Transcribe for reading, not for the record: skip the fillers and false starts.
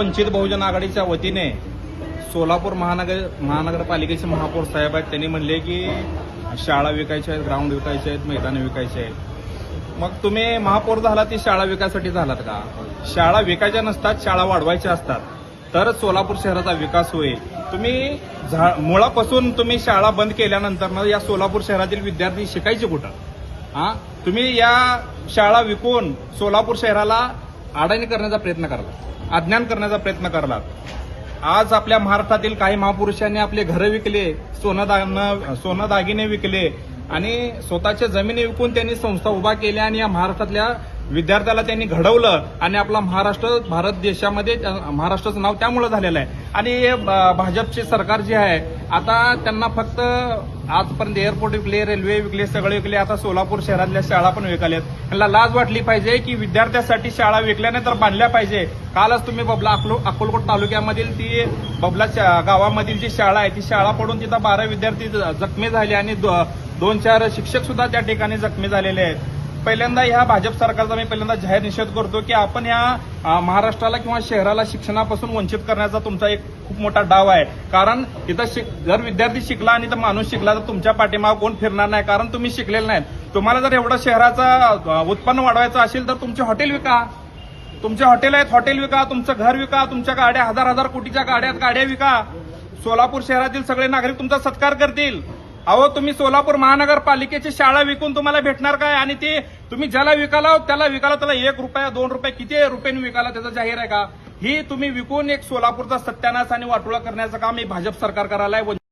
वंचित बहुजन आघाडीच्या वतीने सोलापूर महानगरपालिकेचे महापौर साहेब आहेत. त्यांनी म्हणले की शाळा विकायच्या आहेत, ग्राउंड विकायचे आहेत, मैदानं विकायचे आहेत. मग तुम्ही महापौर झाला ती शाळा विकायसाठी झालात का? शाळा विकायच्या नसतात, शाळा वाढवायच्या असतात, तरच सोलापूर शहराचा विकास होईल. तुम्ही मुळापासून तुम्ही शाळा बंद केल्यानंतर या सोलापूर शहरातील विद्यार्थी शिकायचे कुठं? तुम्ही या शाळा विकून सोलापूर शहराला अडाणी करण्याचा प्रयत्न करलात, अज्ञान करण्याचा प्रयत्न करलात. आज आपल्या महाराष्ट्रातील काही महापुरुषांनी आपले घरं विकले, सोनं दागिने विकले आणि स्वतःच्या जमिनी विकून त्यांनी संस्था उभा केल्या आणि या महाराष्ट्रातल्या विद्यार्थ्याला त्यांनी घडवलं आणि आपला महाराष्ट्र भारत देशामध्ये महाराष्ट्राचं नाव त्यामुळे झालेलं आहे. आणि भाजपचे सरकार जे आहे आता त्यांना फक्त आजपर्यंत एअरपोर्ट विकले, रेल्वे विकले, सगळे विकले, आता सोलापूर शहरातल्या शाळा पण विकाल्यात. त्यांना लाज वाटली पाहिजे की विद्यार्थ्यांसाठी शाळा विकल्या नाही तर बांधल्या पाहिजे. कालच तुम्ही अक्कलकोट तालुक्यामधील ती बबला गावामधील जी शाळा आहे ती शाळा पडून तिथं 12 विद्यार्थी जखमी झाले आणि 2-4 शिक्षक सुद्धा त्या ठिकाणी जखमी झालेले आहेत. पहिल्यांदा ह्या भाजप सरकारचा मी पहिल्यांदा जाहीर निषेध करतो की आपण या महाराष्ट्राला किंवा शहराला शिक्षणापासून वंचित करण्याचा तुमचा एक खूप मोठा डाव आहे. कारण तिथं जर विद्यार्थी शिकला आणि तर माणूस शिकला तर तुमच्या पाठीमागे कोण फिरणार नाही, कारण तुम्ही शिकलेले नाहीत. तुम्हाला जर एवढं शहराचं उत्पन्न वाढवायचं असेल तर तुमचे हॉटेल विका, तुमचे हॉटेल आहेत, हॉटेल विका, तुमचं घर विका, तुमच्या गाड्या हजार कोटीच्या गाड्या विका. सोलापूर शहरातील सगळे नागरिक तुमचा सत्कार करतील. अहो तुम्ही सोलापूर महानगरपालिकेची शाळा विकून तुम्हाला भेटणार काय? आणि ते तुम्ही ज्याला विकाला त्याला ₹1, ₹2 किती रुपयांनी विकाला त्याचा जाहीर आहे का? ही तुम्ही विकून एक सोलापूरचा सत्यानाश आणि वाटोळा करण्याचं काम हे भाजप सरकार करायला आहे.